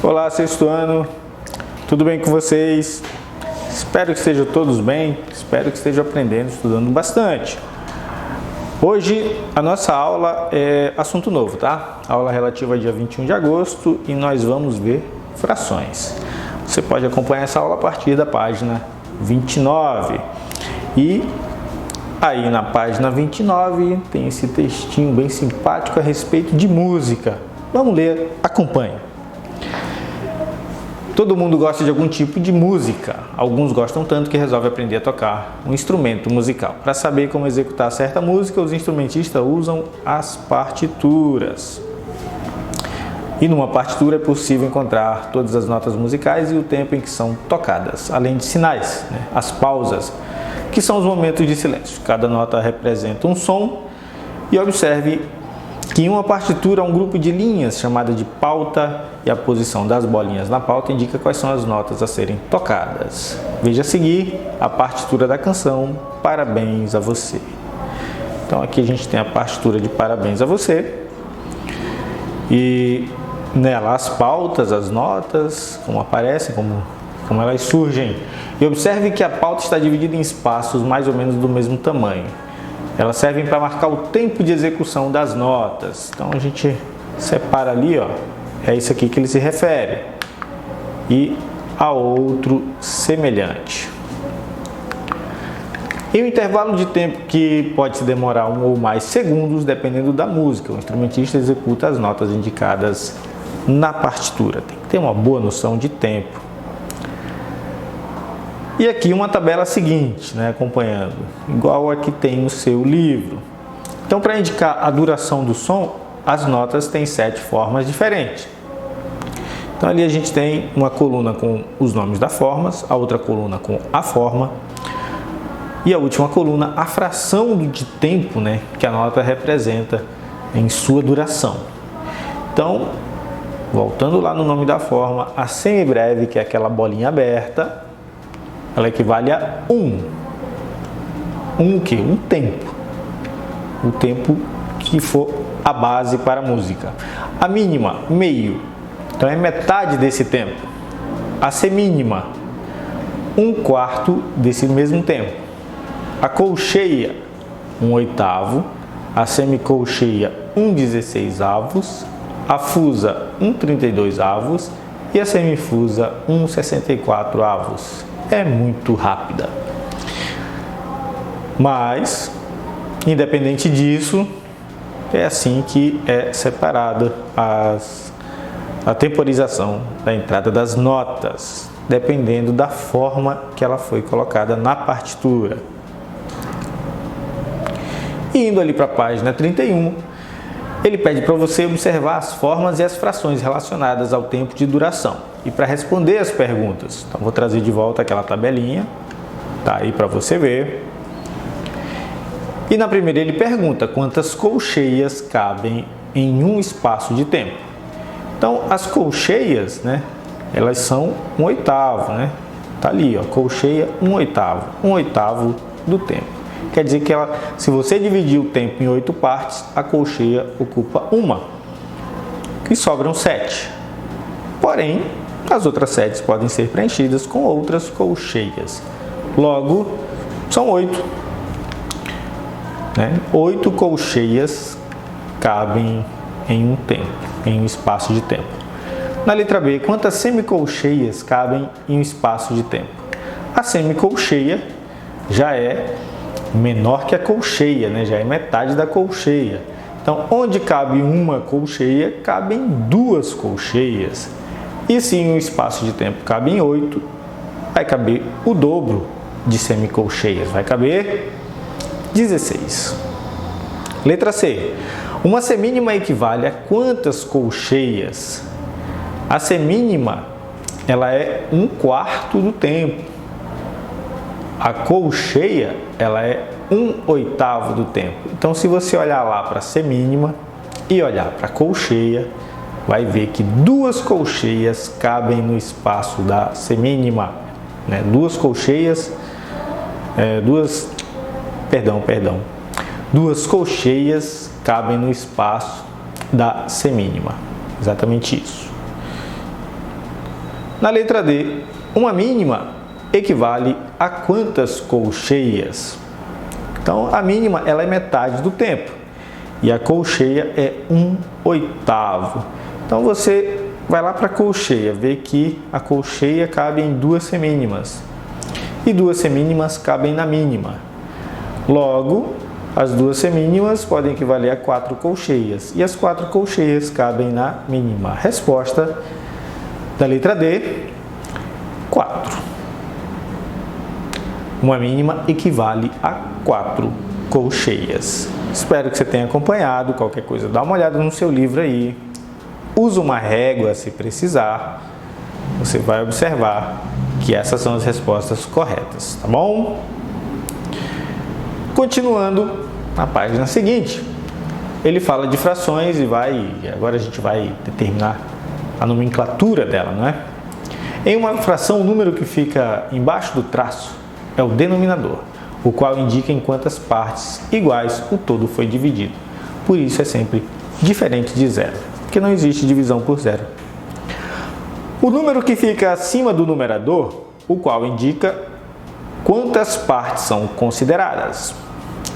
Olá, sexto ano, tudo bem com vocês? Espero que estejam todos bem, espero que estejam aprendendo, estudando bastante. Hoje a nossa aula é assunto novo, tá? Aula relativa ao dia 21 de agosto e nós vamos ver frações. Você pode acompanhar essa aula a partir da página 29. E aí na página 29 tem esse textinho bem simpático a respeito de música. Vamos ler, acompanhe. Todo mundo gosta de algum tipo de música. Alguns gostam tanto que resolvem aprender a tocar um instrumento musical. Para saber como executar certa música, os instrumentistas usam as partituras. E numa partitura é possível encontrar todas as notas musicais e o tempo em que são tocadas, além de sinais, as pausas, que são os momentos de silêncio. Cada nota representa um som e observe que em uma partitura há um grupo de linhas chamada de pauta e a posição das bolinhas na pauta indica quais são as notas a serem tocadas. Veja a seguir a partitura da canção Parabéns a Você. Então aqui a gente tem a partitura de Parabéns a Você e nela as pautas, as notas, como aparecem, como elas surgem. E observe que a pauta está dividida em espaços mais ou menos do mesmo tamanho. Elas servem para marcar o tempo de execução das notas. Então a gente separa ali, ó, é isso aqui que ele se refere. E a outro semelhante. E o intervalo de tempo que pode se demorar 1 ou mais segundos, dependendo da música. O instrumentista executa as notas indicadas na partitura. Tem que ter uma boa noção de tempo. E aqui uma tabela seguinte, acompanhando, igual a que tem no seu livro. Então, para indicar a duração do som, as notas têm 7 formas diferentes. Então, ali a gente tem uma coluna com os nomes das formas, a outra coluna com a forma e a última coluna a fração de tempo, que a nota representa em sua duração. Então, voltando lá no nome da forma, a semibreve, que é aquela bolinha aberta, ela equivale a 1. O quê? Um tempo. O tempo que for a base para a música. A mínima, meio. Então é metade desse tempo. A semínima, 1/4 desse mesmo tempo. A colcheia, 1/8. A semicolcheia, 1/16. A fusa, 1/32. E a semifusa, 1/64. É muito rápida. Mas, independente disso, é assim que é separada a temporização da entrada das notas, dependendo da forma que ela foi colocada na partitura. E indo ali para a página 31, ele pede para você observar as formas e as frações relacionadas ao tempo de duração. E para responder as perguntas, então vou trazer de volta aquela tabelinha, tá aí para você ver. E na primeira ele pergunta quantas colcheias cabem em um espaço de tempo. Então as colcheias, elas são 1/8, Tá ali, ó, colcheia 1/8, 1/8 do tempo. Quer dizer que se você dividir o tempo em 8 partes, a colcheia ocupa uma. E sobram 7. Porém, as outras 7 podem ser preenchidas com outras colcheias. Logo, são 8. 8 colcheias cabem em um tempo, em um espaço de tempo. Na letra B, quantas semicolcheias cabem em um espaço de tempo? A semicolcheia já é menor que a colcheia, já é metade da colcheia. Então, onde cabe uma colcheia, cabem 2 colcheias. E se em um espaço de tempo cabem 8, vai caber o dobro de semicolcheias, vai caber 16. Letra C. Uma semínima equivale a quantas colcheias? A semínima, ela é 1/4 do tempo. A colcheia, ela é 1/8 do tempo. Então, se você olhar lá para a semínima e olhar para a colcheia, vai ver que 2 colcheias cabem no espaço da semínima, né? 2 colcheias, 2 colcheias cabem no espaço da semínima. Exatamente isso. Na letra D, uma mínima equivale a quantas colcheias? Então, a mínima ela é metade do tempo e a colcheia é 1/8. Então, você vai lá para a colcheia, vê que a colcheia cabe em 2 semínimas e 2 semínimas cabem na mínima. Logo, as 2 semínimas podem equivaler a 4 colcheias e as 4 colcheias cabem na mínima. Resposta da letra D, 4. Uma mínima equivale a 4 colcheias. Espero que você tenha acompanhado. Qualquer coisa, dá uma olhada no seu livro aí. Usa uma régua se precisar. Você vai observar que essas são as respostas corretas, tá bom? Continuando, na página seguinte, ele fala de frações e agora a gente vai determinar a nomenclatura dela, não é? Em uma fração, o número que fica embaixo do traço é o denominador, o qual indica em quantas partes iguais o todo foi dividido. Por isso é sempre diferente de zero, porque não existe divisão por zero. O número que fica acima do numerador, o qual indica quantas partes são consideradas.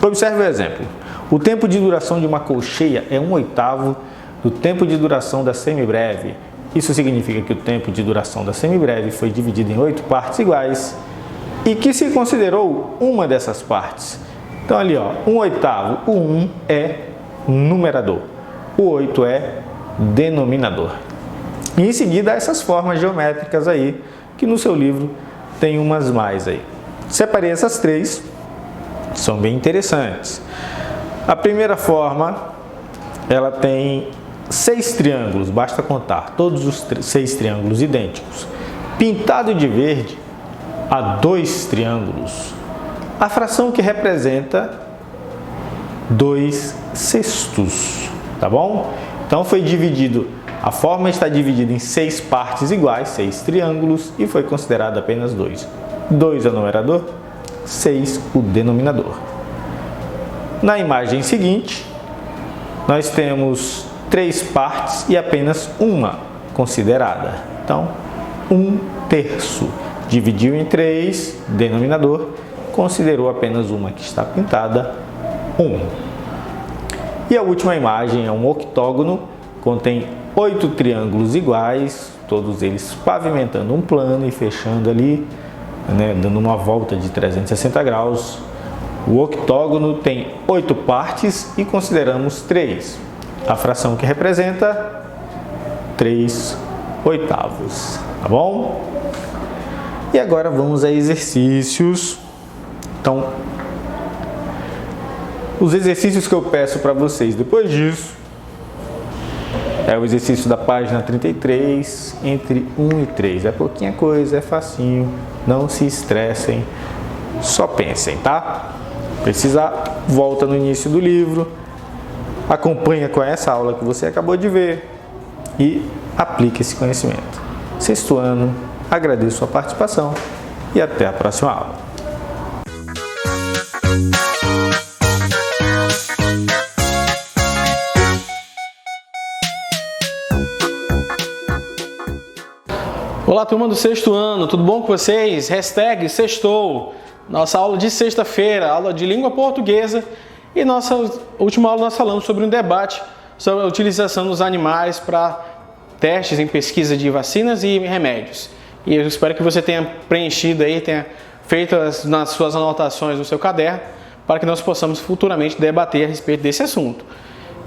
Observe o exemplo. O tempo de duração de uma colcheia é 1/8 do tempo de duração da semibreve. Isso significa que o tempo de duração da semibreve foi dividido em 8 partes iguais e que se considerou uma dessas partes. Então ali, 1/8, o 1 é numerador, o 8 é denominador. E em seguida essas formas geométricas aí, que no seu livro tem umas mais aí. Separei essas 3, são bem interessantes. A primeira forma, ela tem 6 triângulos, basta contar, todos os 6 triângulos idênticos. Pintado de verde, há 2 triângulos. A fração que representa 2/6, tá bom? Então foi dividido, a forma está dividida em 6 partes iguais, 6 triângulos, e foi considerado apenas 2. 2 é o numerador, 6 o denominador. Na imagem seguinte, nós temos 3 partes e apenas uma considerada. Então, 1/3. Dividiu em 3, denominador, considerou apenas uma que está pintada, 1. E a última imagem é um octógono, contém 8 triângulos iguais, todos eles pavimentando um plano e fechando ali, né, dando uma volta de 360 graus. O octógono tem 8 partes e consideramos 3. A fração que representa 3/8, tá bom? E agora vamos a exercícios. Então, os exercícios que eu peço para vocês depois disso é o exercício da página 33, entre 1 e 3. É pouquinha coisa, é facinho, não se estressem, só pensem, tá? Precisar, volta no início do livro, acompanha com essa aula que você acabou de ver e aplique esse conhecimento. 6º ano, agradeço a sua participação e até a próxima aula. Olá, turma do 6º ano, tudo bom com vocês? Hashtag sextou, nossa aula de sexta-feira, aula de língua portuguesa, e nossa última aula nós falamos sobre um debate sobre a utilização dos animais para testes em pesquisa de vacinas e remédios. E eu espero que você tenha preenchido aí, tenha feito nas suas anotações no seu caderno, para que nós possamos futuramente debater a respeito desse assunto.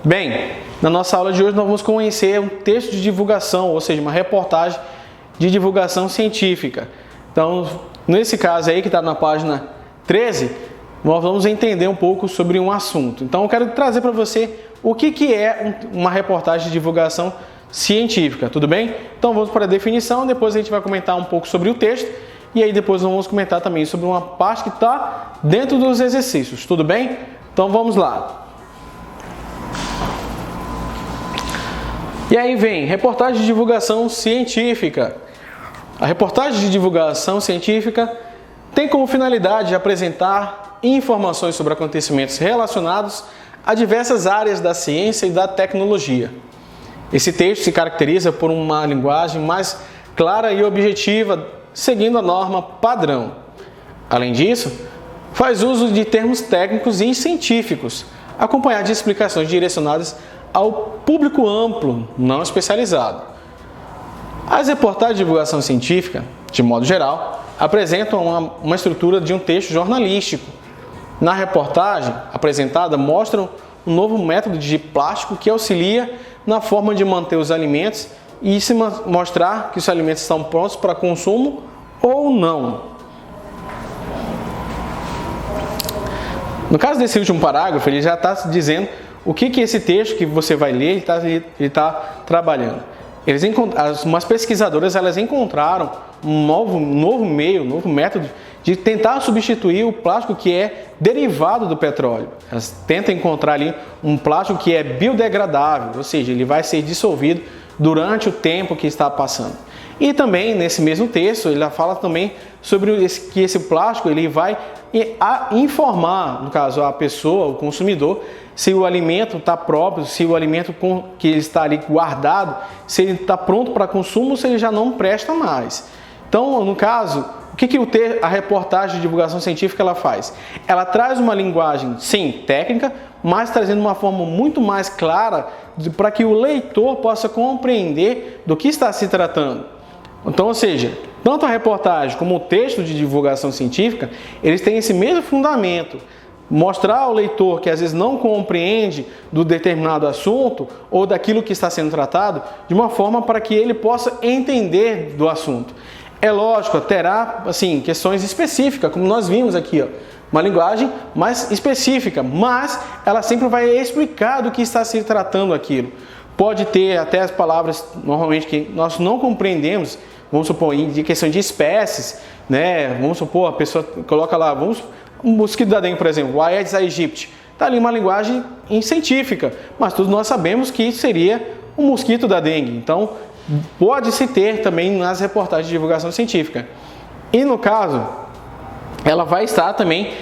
Bem, na nossa aula de hoje nós vamos conhecer um texto de divulgação, ou seja, uma reportagem de divulgação científica. Então, nesse caso aí que está na página 13, nós vamos entender um pouco sobre um assunto. Então, eu quero trazer para você o que é uma reportagem de divulgação científica, tudo bem? Então, vamos para a definição, depois a gente vai comentar um pouco sobre o texto e aí depois vamos comentar também sobre uma parte que está dentro dos exercícios, tudo bem? Então vamos lá. E aí vem reportagem de divulgação científica. A reportagem de divulgação científica tem como finalidade apresentar informações sobre acontecimentos relacionados a diversas áreas da ciência e da tecnologia. Esse texto se caracteriza por uma linguagem mais clara e objetiva, seguindo a norma padrão. Além disso, faz uso de termos técnicos e científicos, acompanhado de explicações direcionadas ao público amplo, não especializado. As reportagens de divulgação científica, de modo geral, apresentam uma estrutura de um texto jornalístico. Na reportagem apresentada, mostram um novo método de plástico que auxilia na forma de manter os alimentos e se mostrar que os alimentos estão prontos para consumo ou não. No caso desse último parágrafo, ele já está dizendo o que esse texto que você vai ler ele está trabalhando. Umas pesquisadoras elas encontraram um novo método de tentar substituir o plástico que é derivado do petróleo. Elas tentam encontrar ali um plástico que é biodegradável, ou seja, ele vai ser dissolvido durante o tempo que está passando. E também, nesse mesmo texto, ele fala também sobre que esse plástico ele vai informar, no caso, a pessoa, o consumidor, se o alimento está próprio, se o alimento que ele está ali guardado, se ele está pronto para consumo ou se ele já não presta mais. Então, no caso, o que a reportagem de divulgação científica ela faz? Ela traz uma linguagem, sim, técnica, mas trazendo uma forma muito mais clara para que o leitor possa compreender do que está se tratando. Então, ou seja, tanto a reportagem como o texto de divulgação científica, eles têm esse mesmo fundamento. Mostrar ao leitor que às vezes não compreende do determinado assunto ou daquilo que está sendo tratado, de uma forma para que ele possa entender do assunto. É lógico, terá assim, questões específicas, como nós vimos aqui, uma linguagem mais específica, mas ela sempre vai explicar do que está se tratando aquilo. Pode ter até as palavras normalmente que nós não compreendemos, vamos supor, de questão de espécies, né? Vamos supor, a pessoa coloca lá, um mosquito da dengue, por exemplo, o Aedes aegypti, está ali uma linguagem científica, mas todos nós sabemos que seria um mosquito da dengue. Então, pode-se ter também nas reportagens de divulgação científica. E no caso, ela vai estar também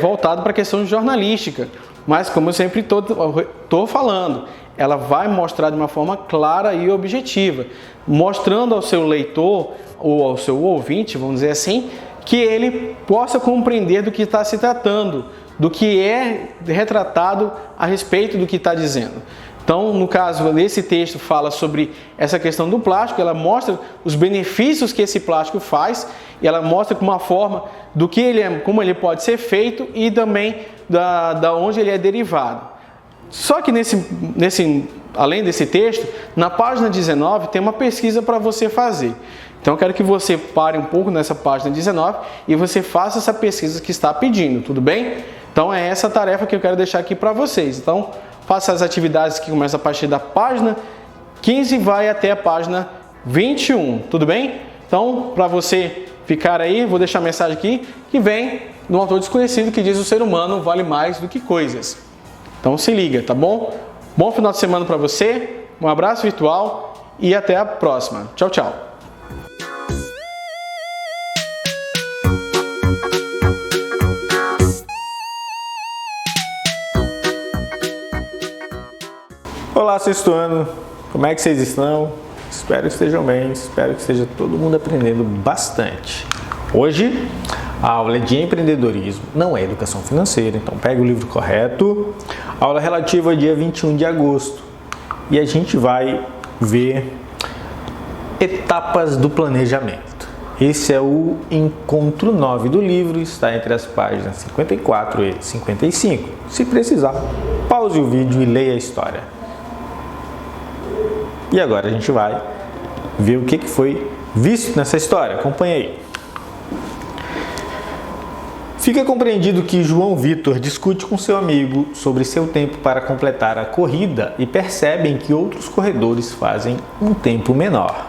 voltada para a questão jornalística, mas como eu sempre estou falando, ela vai mostrar de uma forma clara e objetiva, mostrando ao seu leitor ou ao seu ouvinte, vamos dizer assim, que ele possa compreender do que está se tratando, do que é retratado a respeito do que está dizendo. Então, no caso, nesse texto fala sobre essa questão do plástico, ela mostra os benefícios que esse plástico faz, e ela mostra com uma forma do que ele é, como ele pode ser feito e também da onde ele é derivado. Só que além desse texto, na página 19 tem uma pesquisa para você fazer. Então eu quero que você pare um pouco nessa página 19 e você faça essa pesquisa que está pedindo, tudo bem? Então é essa tarefa que eu quero deixar aqui para vocês. Então faça as atividades que começam a partir da página 15 e vai até a página 21, tudo bem? Então para você ficar aí, vou deixar a mensagem aqui que vem de um autor desconhecido que diz: o ser humano vale mais do que coisas. Então se liga, tá bom? Bom final de semana para você, um abraço virtual e até a próxima. Tchau, tchau. Olá, sexto ano, como é que vocês estão? Espero que estejam bem, espero que esteja todo mundo aprendendo bastante. Hoje a aula é de empreendedorismo, não é educação financeira, então pega o livro correto. Aula relativa ao dia 21 de agosto e a gente vai ver etapas do planejamento. Esse é o encontro 9 do livro, está entre as páginas 54 e 55. Se precisar, pause o vídeo e leia a história. E agora a gente vai ver o que foi visto nessa história. Acompanhe aí. Fica compreendido que João Vitor discute com seu amigo sobre seu tempo para completar a corrida e percebem que outros corredores fazem um tempo menor.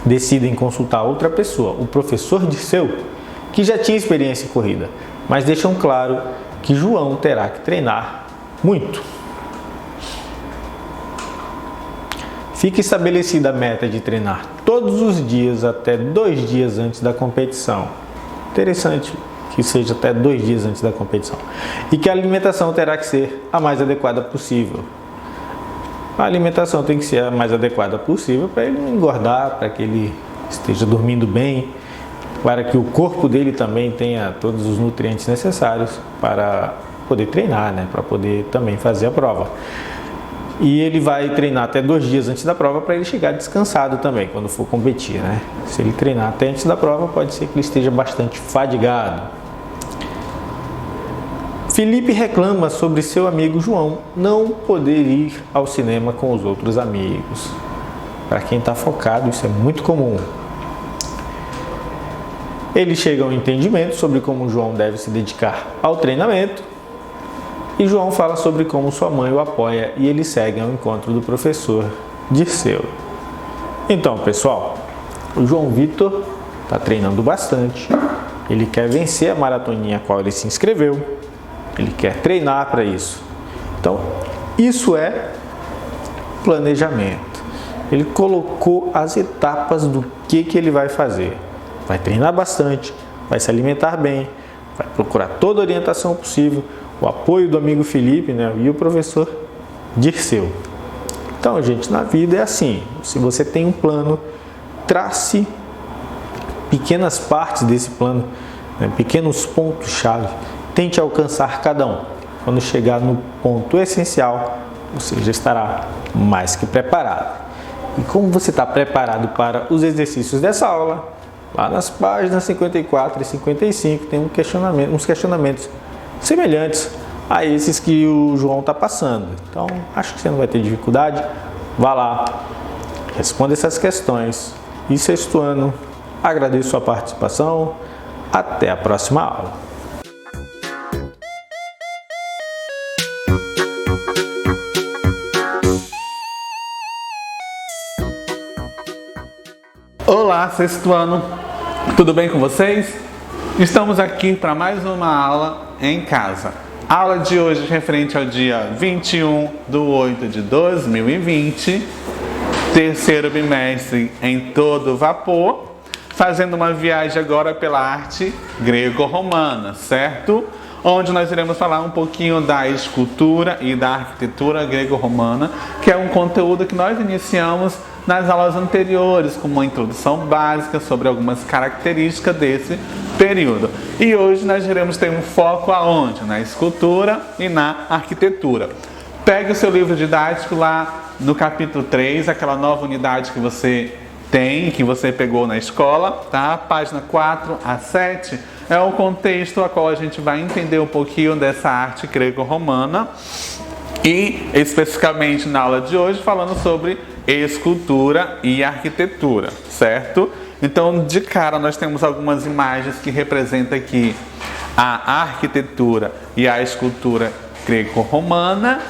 decidem consultar outra pessoa, o professor Dirceu, que já tinha experiência em corrida, mas deixam claro que João terá que treinar muito. Fica estabelecida a meta de treinar todos os dias até 2 dias antes da competição. Interessante que seja até 2 dias antes da competição. E que a alimentação terá que ser a mais adequada possível. A alimentação tem que ser a mais adequada possível para ele não engordar, para que ele esteja dormindo bem, para que o corpo dele também tenha todos os nutrientes necessários para poder treinar, né? Para poder também fazer a prova. E ele vai treinar até 2 dias antes da prova para ele chegar descansado também, quando for competir, né? Se ele treinar até antes da prova, pode ser que ele esteja bastante fadigado. Felipe reclama sobre seu amigo João não poder ir ao cinema com os outros amigos. Para quem está focado, isso é muito comum. Eles chegam ao entendimento sobre como João deve se dedicar ao treinamento. E João fala sobre como sua mãe o apoia e eles seguem ao encontro do professor Dirceu. Então, pessoal, o João Vitor está treinando bastante. Ele quer vencer a maratoninha a qual ele se inscreveu. Ele quer treinar para isso. Então, isso é planejamento. Ele colocou as etapas do que ele vai fazer. Vai treinar bastante, vai se alimentar bem, vai procurar toda a orientação possível, o apoio do amigo Felipe, né, e o professor Dirceu. Então, gente, na vida é assim. Se você tem um plano, trace pequenas partes desse plano, né, pequenos pontos-chave. Tente alcançar cada um. Quando chegar no ponto essencial, você já estará mais que preparado. E como você está preparado para os exercícios dessa aula, lá nas páginas 54 e 55 tem uns questionamentos semelhantes a esses que o João está passando. Então, acho que você não vai ter dificuldade. Vá lá, responda essas questões. E sexto ano, agradeço sua participação. Até a próxima aula. Olá, sexto ano, tudo bem com vocês? Estamos aqui para mais uma aula em casa. A aula de hoje referente ao dia 21/8/2020, terceiro bimestre em todo vapor, fazendo uma viagem agora pela arte greco-romana, certo? Onde nós iremos falar um pouquinho da escultura e da arquitetura greco-romana, que é um conteúdo que nós iniciamos nas aulas anteriores, com uma introdução básica sobre algumas características desse período. E hoje nós iremos ter um foco aonde? Na escultura e na arquitetura. Pegue o seu livro didático lá no capítulo 3, aquela nova unidade que você tem, que você pegou na escola, tá? Página 4 a 7 é o contexto a qual a gente vai entender um pouquinho dessa arte greco-romana e especificamente na aula de hoje falando sobre escultura e arquitetura, certo? Então, de cara, nós temos algumas imagens que representam aqui a arquitetura e a escultura greco-romana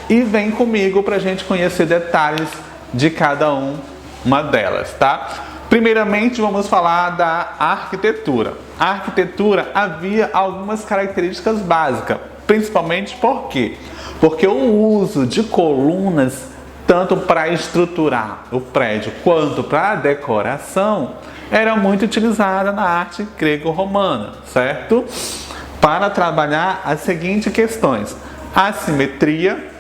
e vem comigo para a gente conhecer detalhes de cada uma delas, tá? Primeiramente, vamos falar da arquitetura. A arquitetura havia algumas características básicas, principalmente por quê? Porque o uso de colunas, tanto para estruturar o prédio quanto para a decoração, era muito utilizada na arte greco-romana, certo? Para trabalhar as seguintes questões: a simetria,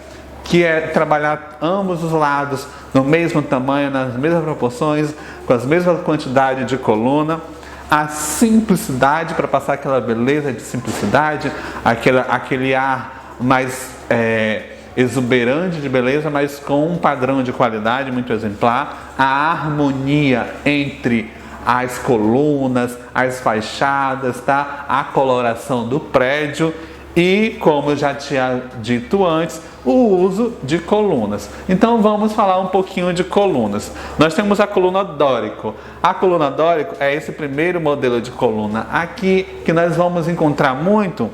que é trabalhar ambos os lados no mesmo tamanho, nas mesmas proporções, com as mesmas quantidades de coluna. A simplicidade, para passar aquela beleza de simplicidade, aquele ar mais exuberante de beleza, mas com um padrão de qualidade muito exemplar. A harmonia entre as colunas, as fachadas, tá? A coloração do prédio e, como eu já tinha dito antes, o uso de colunas. Então vamos falar um pouquinho de colunas. Nós temos a coluna dórico. A coluna dórico é esse primeiro modelo de coluna aqui que nós vamos encontrar muito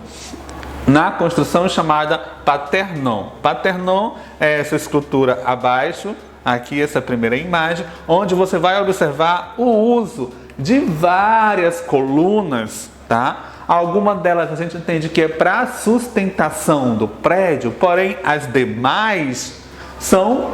na construção chamada Paternon. Paternon é essa escultura abaixo, aqui essa primeira imagem, onde você vai observar o uso de várias colunas, tá? Algumas delas a gente entende que é para sustentação do prédio, porém as demais são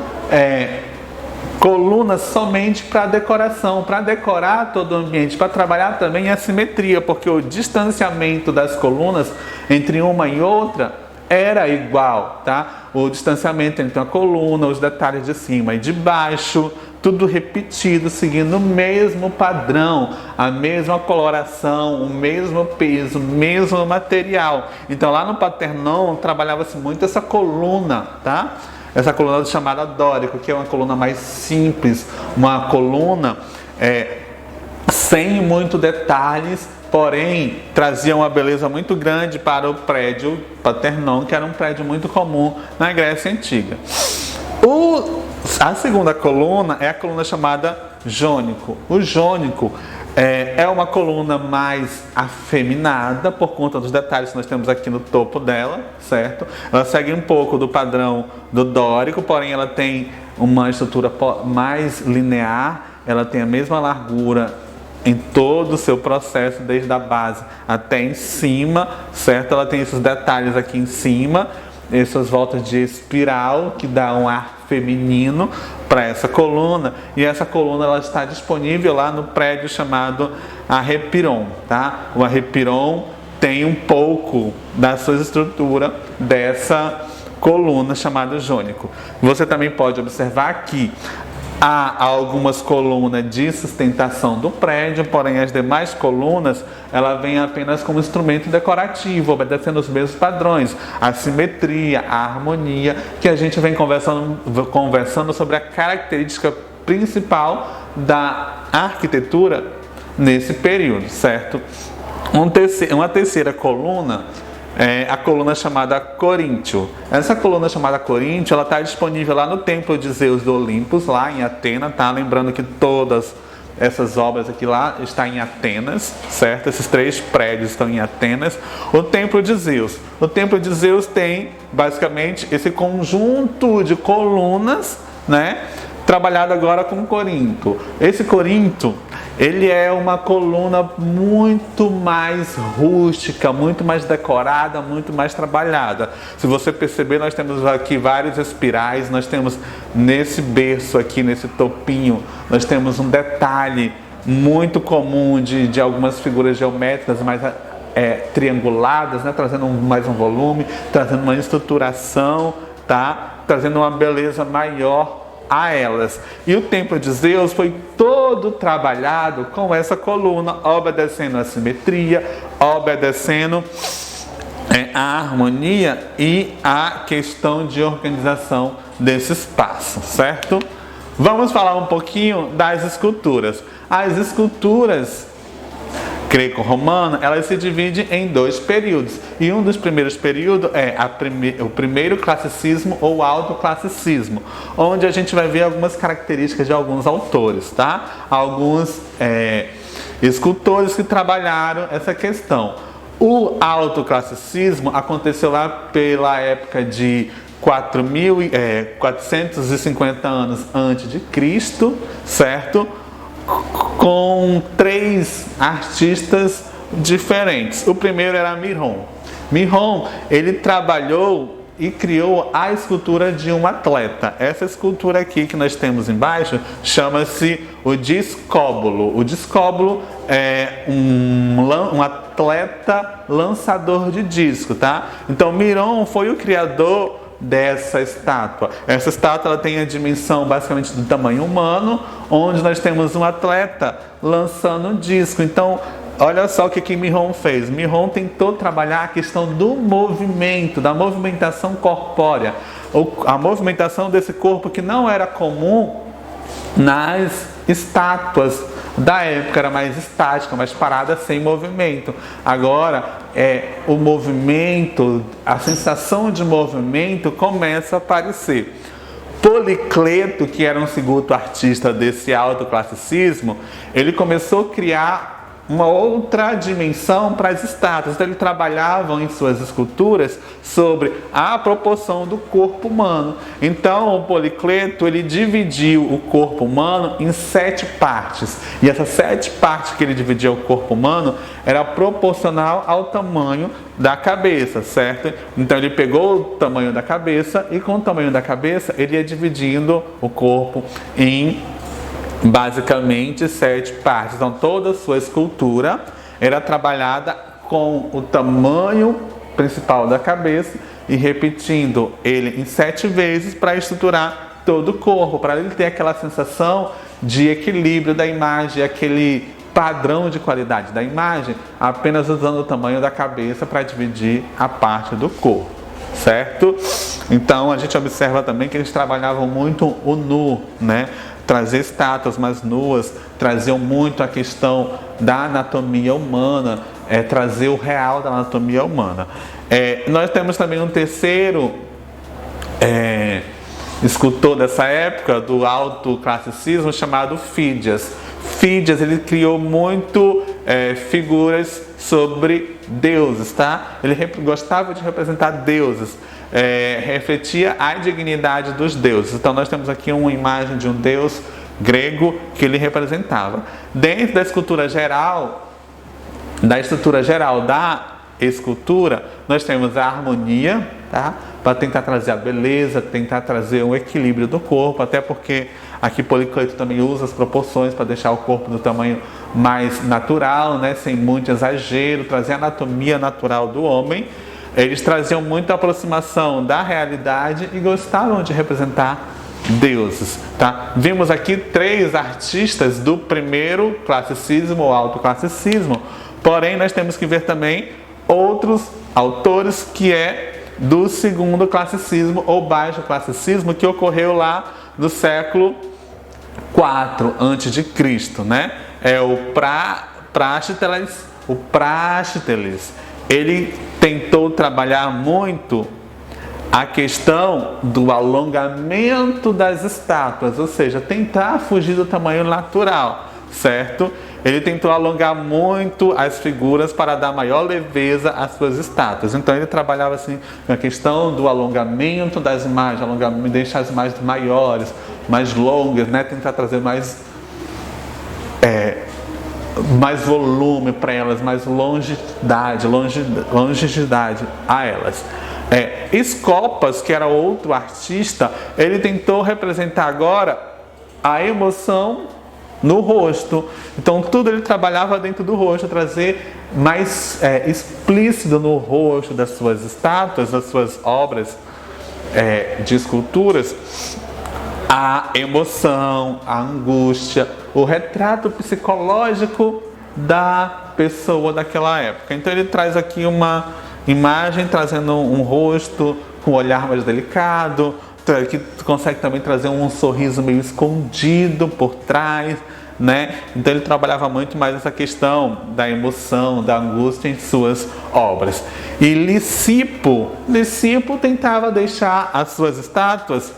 colunas somente para decoração, para decorar todo o ambiente, para trabalhar também a simetria, porque o distanciamento das colunas entre uma e outra era igual, tá? O distanciamento entre uma coluna, os detalhes de cima e de baixo, tudo repetido, seguindo o mesmo padrão, a mesma coloração, o mesmo peso, o mesmo material. Então lá no Partenon trabalhava-se muito essa coluna, tá? Essa coluna chamada dórico, que é uma coluna mais simples, uma coluna sem muitos detalhes, porém trazia uma beleza muito grande para o prédio Partenon, que era um prédio muito comum na Grécia Antiga. A segunda coluna é a coluna chamada jônico. O jônico é uma coluna mais afeminada por conta dos detalhes que nós temos aqui no topo dela, certo? Ela segue um pouco do padrão do dórico, porém ela tem uma estrutura mais linear, ela tem a mesma largura em todo o seu processo, desde a base até em cima, certo? Ela tem esses detalhes aqui em cima, essas voltas de espiral que dá um ar feminino para essa coluna, e essa coluna ela está disponível lá no prédio chamado Arrepiron, tá? O Arrepiron tem um pouco da sua estrutura dessa coluna chamada jônico. Você também pode observar que há algumas colunas de sustentação do prédio, porém as demais colunas ela vem apenas como instrumento decorativo, obedecendo os mesmos padrões, a simetria, a harmonia, que a gente vem conversando sobre a característica principal da arquitetura nesse período, certo? Uma terceira coluna é a coluna chamada Coríntio. Essa coluna chamada Coríntio, ela está disponível lá no Templo de Zeus do Olympus, lá em Atenas, tá? Lembrando que todas essas obras aqui lá estão em Atenas, certo? Esses 3 prédios estão em Atenas. O Templo de Zeus. O Templo de Zeus tem, basicamente, esse conjunto de colunas, né? Trabalhado agora com Corinto. Esse Corinto, ele é uma coluna muito mais rústica, muito mais decorada, muito mais trabalhada. Se você perceber, nós temos aqui vários espirais, nós temos nesse berço aqui, nesse topinho, nós temos um detalhe muito comum de algumas figuras geométricas mais trianguladas, né? Trazendo mais um volume, trazendo uma estruturação, tá? Trazendo uma beleza maior a elas. E o Templo de Zeus foi todo trabalhado com essa coluna, obedecendo a simetria, obedecendo a harmonia e a questão de organização desse espaço, certo? Vamos falar um pouquinho das esculturas. As esculturas greco-romana, ela se divide em 2 períodos. E um dos primeiros períodos é o primeiro classicismo ou alto classicismo, onde a gente vai ver algumas características de alguns autores, tá? Alguns escultores que trabalharam essa questão. O alto classicismo aconteceu lá pela época de 450 anos antes de Cristo, certo? Com 3 artistas diferentes. O primeiro era Miron. Miron, ele trabalhou e criou a escultura de um atleta. Essa escultura aqui que nós temos embaixo chama-se o discóbulo. O discóbulo é um atleta lançador de disco, tá? Então Miron foi o criador dessa estátua. Essa estátua ela tem a dimensão basicamente do tamanho humano, onde nós temos um atleta lançando um disco. Então, olha só o que Miron fez. Miron tentou trabalhar a questão do movimento, da movimentação corpórea, a movimentação desse corpo que não era comum nas estátuas da época, era mais estática, mais parada, sem movimento. Agora, o movimento, a sensação de movimento começa a aparecer. Policleto, que era um segundo artista desse alto classicismo, ele começou a criar uma outra dimensão para as estátuas. Então, eles trabalhavam em suas esculturas sobre a proporção do corpo humano. Então, o Policleto, ele dividiu o corpo humano em 7 partes. E essas 7 partes que ele dividia o corpo humano era proporcional ao tamanho da cabeça, certo? Então, ele pegou o tamanho da cabeça e, com o tamanho da cabeça, ele ia dividindo o corpo em basicamente 7 partes. Então, toda a sua escultura era trabalhada com o tamanho principal da cabeça e repetindo ele em 7 vezes para estruturar todo o corpo, para ele ter aquela sensação de equilíbrio da imagem, aquele padrão de qualidade da imagem, apenas usando o tamanho da cabeça para dividir a parte do corpo, certo? Então, a gente observa também que eles trabalhavam muito o nu, né? Trazer estátuas mais nuas, traziam muito a questão da anatomia humana, trazer o real da anatomia humana. Nós temos também um terceiro escultor dessa época, do alto classicismo, chamado Fídias. Fídias, ele criou muito figuras sobre deuses, tá? Ele gostava de representar deuses. Refletia a dignidade dos deuses. Então nós temos aqui uma imagem de um deus grego que ele representava. Dentro da estrutura geral da escultura, nós temos a harmonia, tá? Para tentar trazer a beleza, tentar trazer um equilíbrio do corpo, até porque aqui Policleto também usa as proporções para deixar o corpo do tamanho mais natural, né? Sem muito exagero, trazer a anatomia natural do homem. Eles traziam muita aproximação da realidade e gostavam de representar deuses, tá? Vimos aqui 3 artistas do primeiro classicismo ou alto classicismo, porém nós temos que ver também outros autores que do segundo classicismo ou baixo classicismo, que ocorreu lá no século IV a.C., né? O Praxíteles. Ele tentou trabalhar muito a questão do alongamento das estátuas, ou seja, tentar fugir do tamanho natural, certo? Ele tentou alongar muito as figuras para dar maior leveza às suas estátuas. Então ele trabalhava assim na questão do alongamento das imagens, deixar as imagens maiores, mais longas, né? Tentar trazer mais volume para elas, mais longevidade a elas. Scopas, que era outro artista, ele tentou representar agora a emoção no rosto. Então tudo ele trabalhava dentro do rosto, trazer mais explícito no rosto das suas estátuas, das suas obras de esculturas, a emoção, a angústia, o retrato psicológico da pessoa daquela época. Então ele traz aqui uma imagem trazendo um rosto com um olhar mais delicado, que consegue também trazer um sorriso meio escondido por trás, né? Então ele trabalhava muito mais essa questão da emoção, da angústia em suas obras. E Lisipo tentava deixar as suas estátuas,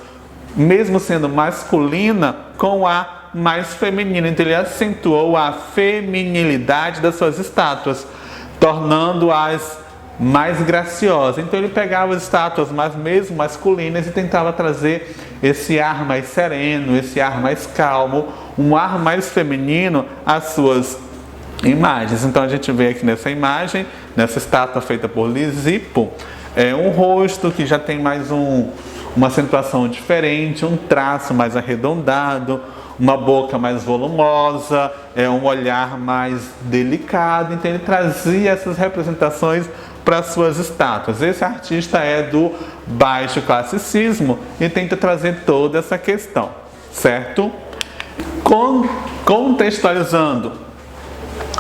mesmo sendo masculina, com a mais feminina. Então ele acentuou a feminilidade das suas estátuas, tornando-as mais graciosas. Então ele pegava as estátuas mesmo masculinas e tentava trazer esse ar mais sereno, esse ar mais calmo, um ar mais feminino às suas imagens. Então a gente vê aqui nessa imagem, nessa estátua feita por Lisipo, um rosto que já tem mais uma acentuação diferente, um traço mais arredondado, uma boca mais volumosa, um olhar mais delicado. Então ele trazia essas representações para suas estátuas. Esse artista é do baixo classicismo e tenta trazer toda essa questão, certo? Contextualizando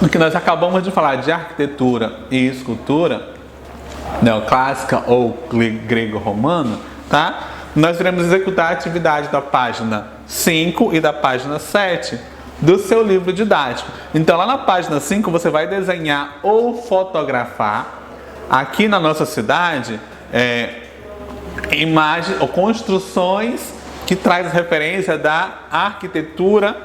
o que nós acabamos de falar de arquitetura e escultura neoclássica ou grego-romana, tá? Nós iremos executar a atividade da página 5 e da página 7 do seu livro didático. Então lá na página 5 você vai desenhar ou fotografar aqui na nossa cidade imagens ou construções que traz referência da arquitetura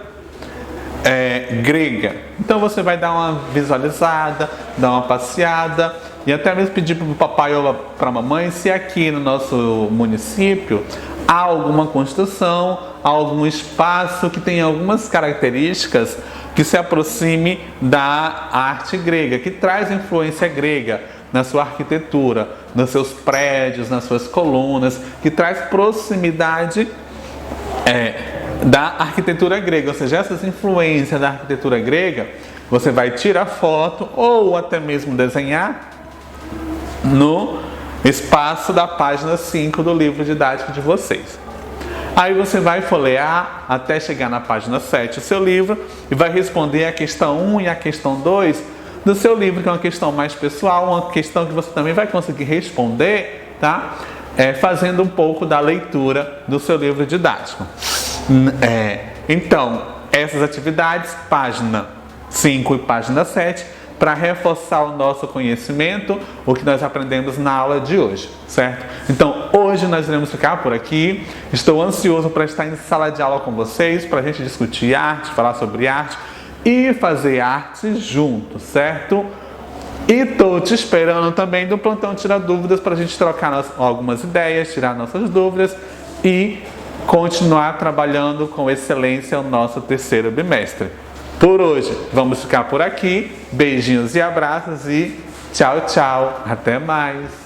grega. Então você vai dar uma visualizada, dar uma passeada e até mesmo pedir para o papai ou para a mamãe se aqui no nosso município há alguma construção, algum espaço que tenha algumas características que se aproxime da arte grega, que traz influência grega na sua arquitetura, nos seus prédios, nas suas colunas, que traz proximidade da arquitetura grega, ou seja, essas influências da arquitetura grega, você vai tirar foto ou até mesmo desenhar no espaço da página 5 do livro didático de vocês. Aí você vai folhear até chegar na página 7 do seu livro e vai responder a questão 1 e a questão 2 do seu livro, que é uma questão mais pessoal, uma questão que você também vai conseguir responder, tá? Fazendo um pouco da leitura do seu livro didático. Então, essas atividades, página 5 e página 7, para reforçar o nosso conhecimento, o que nós aprendemos na aula de hoje, certo? Então, hoje nós iremos ficar por aqui. Estou ansioso para estar em sala de aula com vocês, para a gente discutir arte, falar sobre arte e fazer arte junto, certo? E estou te esperando também do Plantão Tira Dúvidas para a gente trocar algumas ideias, tirar nossas dúvidas e continuar trabalhando com excelência o nosso terceiro bimestre. Por hoje, vamos ficar por aqui. Beijinhos e abraços e tchau, tchau. Até mais.